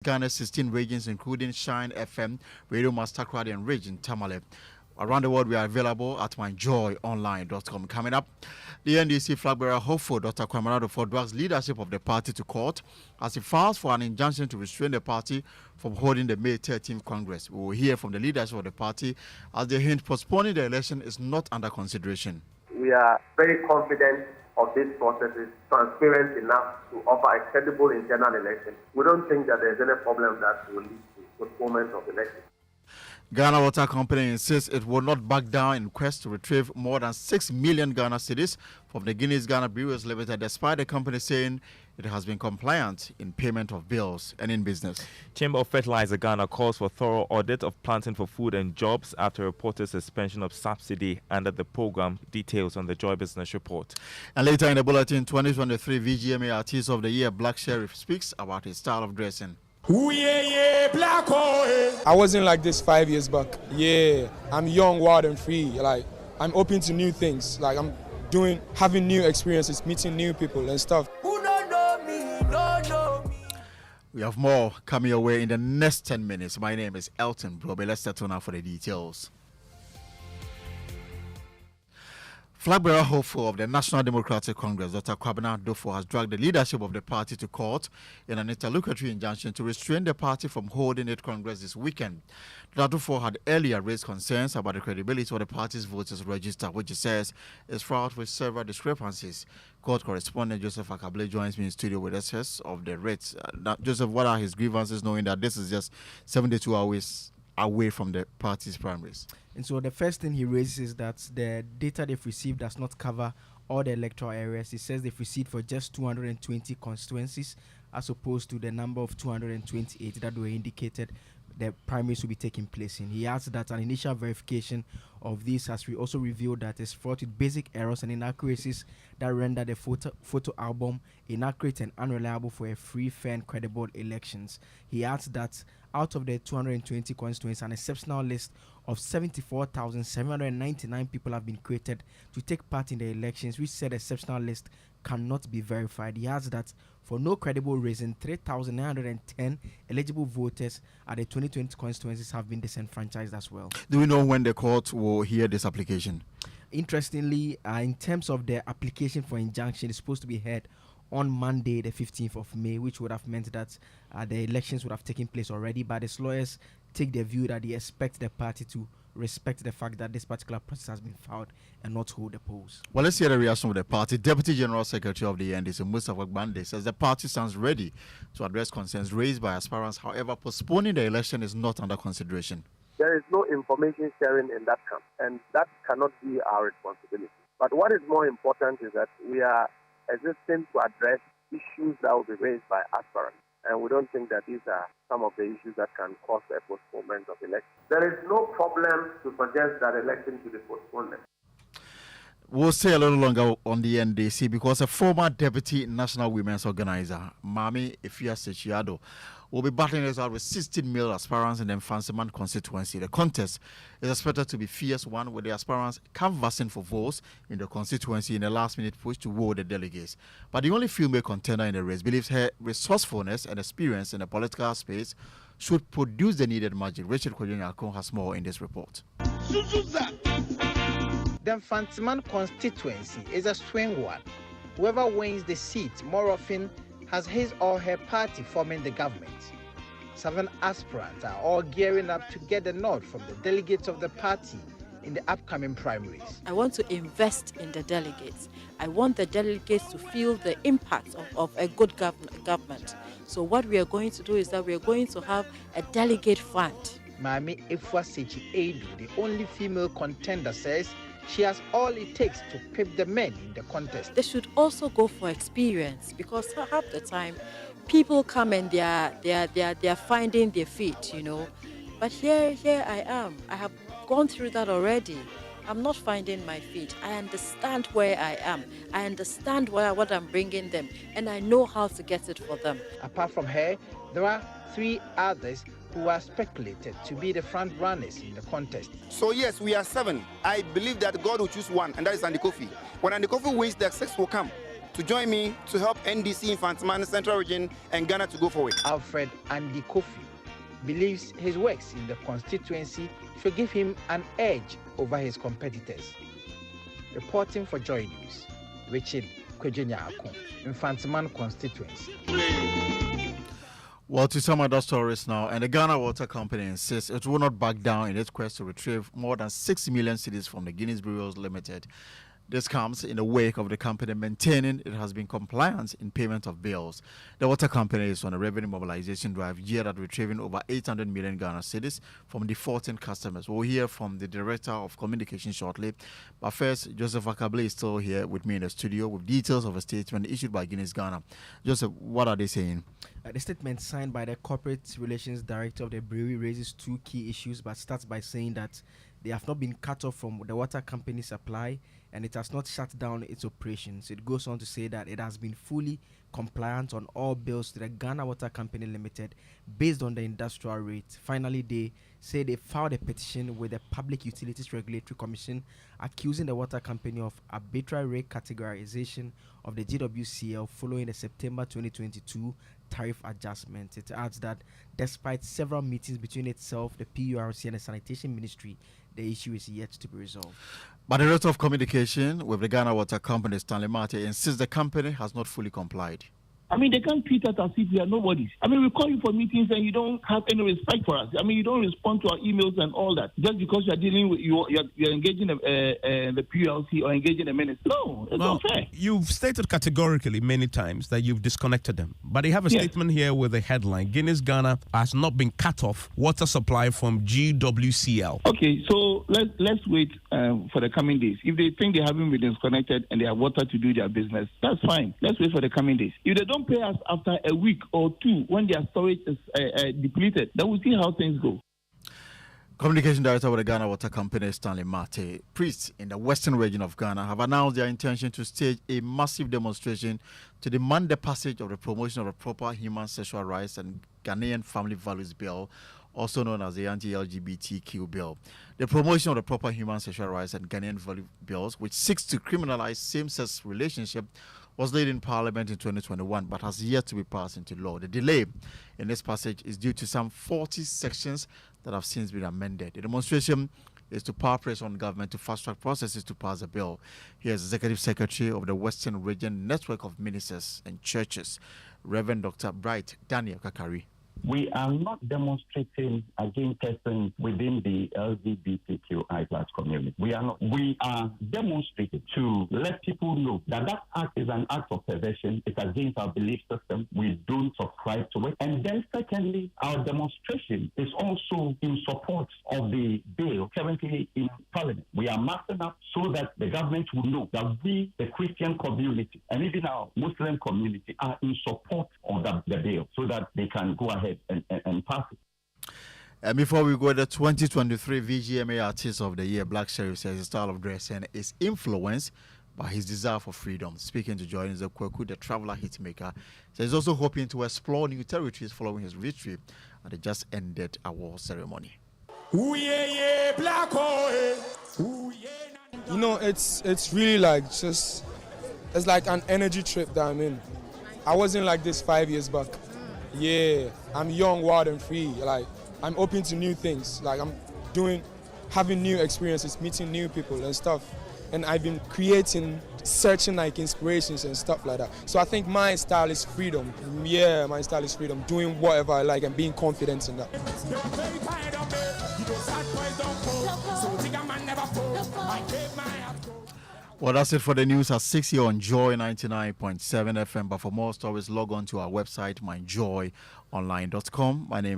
Ghana's 16 regions, including Shine FM, Radio Mastercard, and Ridge in Tamale. Around the world, we are available at myjoyonline.com. Coming up, the NDC flag bearer hopeful Dr. Kwamarado for drags leadership of the party to court as he files for an injunction to restrain the party from holding the May 13th Congress. We will hear from the leadership of the party as they hint postponing the election is not under consideration. We are very confident of this process is transparent enough to offer a credible internal election. We don't think that there's any problem that will lead to postponement of election. Ghana Water Company insists it will not back down in quest to retrieve more than 6 million Ghana cedis from the Guinness Ghana Brewers Limited, despite the company saying it has been compliant in payment of bills and in business. Chamber of Fertilizer Ghana calls for thorough audit of planting for food and jobs after reported suspension of subsidy under the program. Details on the Joy Business Report. And later in the bulletin, 2023 VGMA Artist of the Year Black Sheriff speaks about his style of dressing. I wasn't like this 5 years back. Yeah, I'm young, wild, and free. Like, I'm open to new things. Like, I'm having new experiences, meeting new people and stuff. We have more coming your way in the next 10 minutes. My name is Elton Brobbey. Let's settle now for the details. Flag bearer hopeful of the National Democratic Congress, Dr. Kwabena Dofo, has dragged the leadership of the party to court in an interlocutory injunction to restrain the party from holding its Congress this weekend. Dr. Dofo had earlier raised concerns about the credibility of the party's voters register, which he says is fraught with several discrepancies. Court correspondent Joseph Akable joins me in studio with SS of the rates. Joseph, what are his grievances, knowing that this is just 72 hours away from the party's primaries? And so the first thing he raises is that the data they've received does not cover all the electoral areas. He says they've received for just 220 constituencies as opposed to the number of 228 that were indicated the primaries will be taking place in. He adds that an initial verification of this has also revealed that it's fraught with basic errors and inaccuracies that render the photo album inaccurate and unreliable for a free, fair and credible elections. He adds that out of the 220 constituencies, an exceptional list of 74,799 people have been created to take part in the elections, which said exceptional list cannot be verified. He adds that for no credible reason, 3,910 eligible voters at the 2020 constituencies have been disenfranchised as well. Do we know when the court will hear this application? Interestingly, in terms of the application for injunction, it's supposed to be heard on Monday, the 15th of May, which would have meant that the elections would have taken place already. But its lawyers take the view that they expect the party to respect the fact that this particular process has been filed and not hold the polls. Well, let's hear the reaction of the party. Deputy General Secretary of the NDC, Mustafa Gbande, says the party stands ready to address concerns raised by aspirants. However, postponing the election is not under consideration. There is no information sharing in that camp, and that cannot be our responsibility. But what is more important is that we are existing to address issues that will be raised by aspirants. And we don't think that these are some of the issues that can cause a postponement of elections. There is no problem to suggest that election should be postponed. We'll stay a little longer on the NDC because a former deputy national women's organizer, Mami Ifia Sechiado, will be battling it out with 16 male aspirants in the Mfansiman constituency. The contest is expected to be fierce one, with the aspirants canvassing for votes in the constituency in a last-minute push to woo the delegates. But the only female contender in the race believes her resourcefulness and experience in the political space should produce the needed margin. Richard Kwadwo has more in this report. The Mfansiman constituency is a swing one. Whoever wins the seat more often has his or her party forming the government. 7 aspirants are all gearing up to get the nod from the delegates of the party in the upcoming primaries. I want to invest in the delegates. I want the delegates to feel the impact of a good government. So what we are going to do is that we are going to have a delegate fund. Mami Ifua Sechi Edu, the only female contender, says she has all it takes to pip the men in the contest. They should also go for experience, because half the time people come and they are finding their feet, you know. But here I am. I have gone through that already. I'm not finding my feet. I understand where I am. I understand what I'm bringing them, and I know how to get it for them. Apart from her, there are 3 others who are speculated to be the front runners in the contest. So yes, we are 7. I believe that God will choose one, and that is Andy Kofi. When Andy Kofi wins, the 6 will come. to join me to help NDC Infantiman Central Region and Ghana to go forward. Alfred Andy Kofi believes his works in the constituency should give him an edge over his competitors. Reporting for Joy News, Richard Kwejunyako, Infantiman constituency. Well, to some other stories now, and the Ghana Water Company insists it will not back down in its quest to retrieve more than 6 million cedis from the Guinness Breweries Limited. This comes in the wake of the company maintaining it has been compliant in payment of bills. The water company is on a revenue mobilization drive geared at retrieving over 800 million Ghana cedis from defaulting customers. We'll hear from the Director of Communication shortly. But first, Joseph Akable is still here with me in the studio with details of a statement issued by Guinness Ghana. Joseph, what are they saying? The statement signed by the Corporate Relations Director of the brewery raises two key issues, but starts by saying that they have not been cut off from the water company supply and it has not shut down its operations. It goes on to say that it has been fully compliant on all bills to the Ghana Water Company Limited based on the industrial rate. Finally, they say they filed a petition with the Public Utilities Regulatory Commission accusing the water company of arbitrary rate categorization of the GWCL following the September 2022 tariff adjustment. It adds that despite several meetings between itself, the PURC and the Sanitation Ministry, the issue is yet to be resolved. But the Director of Communication with the Ghana Water Company, Stanley Mate, insists the company has not fully complied. I mean, they can't treat us as if we are nobodies. I mean, we call you for meetings and you don't have any respect for us. I mean, you don't respond to our emails and all that just because you are dealing with you're engaging the PLC or engaging the minister. No, it's not fair. You've stated categorically many times that you've disconnected them, but they have a statement here with the headline: Guinness Ghana has not been cut off water supply from GWCL. Okay, so let's wait for the coming days. If they think they haven't been disconnected and they have water to do their business, that's fine. Let's wait for the coming days. If they don't pay us after a week or two when their storage is depleted, then we'll see how things go. Communication Director with the Ghana Water Company, Stanley Mate. Priests in the western region of Ghana have announced their intention to stage a massive demonstration to demand the passage of the Promotion of the Proper Human Sexual Rights and Ghanaian Family Values Bill, also known as the Anti-LGBTQ Bill. The Promotion of the Proper Human Sexual Rights and Ghanaian Value Bills, which seeks to criminalize same-sex relationship, was laid in Parliament in 2021 but has yet to be passed into law. The delay in this passage is due to some 40 sections that have since been amended. The demonstration is to power press on government to fast-track processes to pass the bill. Here's Executive Secretary of the Western Region Network of Ministers and Churches, Reverend Dr. Bright Daniel Kakari. We are not demonstrating against persons within the LGBTQI+ community. We are not. We are demonstrating to let people know that that act is an act of perversion. It's against our belief system. We don't subscribe to it. And then secondly, our demonstration is also in support of the bill currently in Parliament. We are marching up so that the government will know that we, the Christian community, and even our Muslim community, are in support of the bill so that they can go ahead and pass it. And before we go, the 2023 VGMA Artist of the Year, Black Sheriff, says his style of dressing is influenced by his desire for freedom. Speaking to Joy News, Kweku, the traveler hitmaker, says he's also hoping to explore new territories following his victory at the just ended award ceremony. You know, it's really like it's like an energy trip that I'm in. I wasn't like this 5 years back. Yeah, I'm young, wild, and free. Like, I'm open to new things. Like, having new experiences, meeting new people and stuff. And I've been searching like inspirations and stuff like that. So I think my style is freedom. Yeah, my style is freedom. Doing whatever I like and being confident in that. Well, that's it for the news at 6 here on Joy 99.7 FM. But for more stories, log on to our website, myjoyonline.com. My name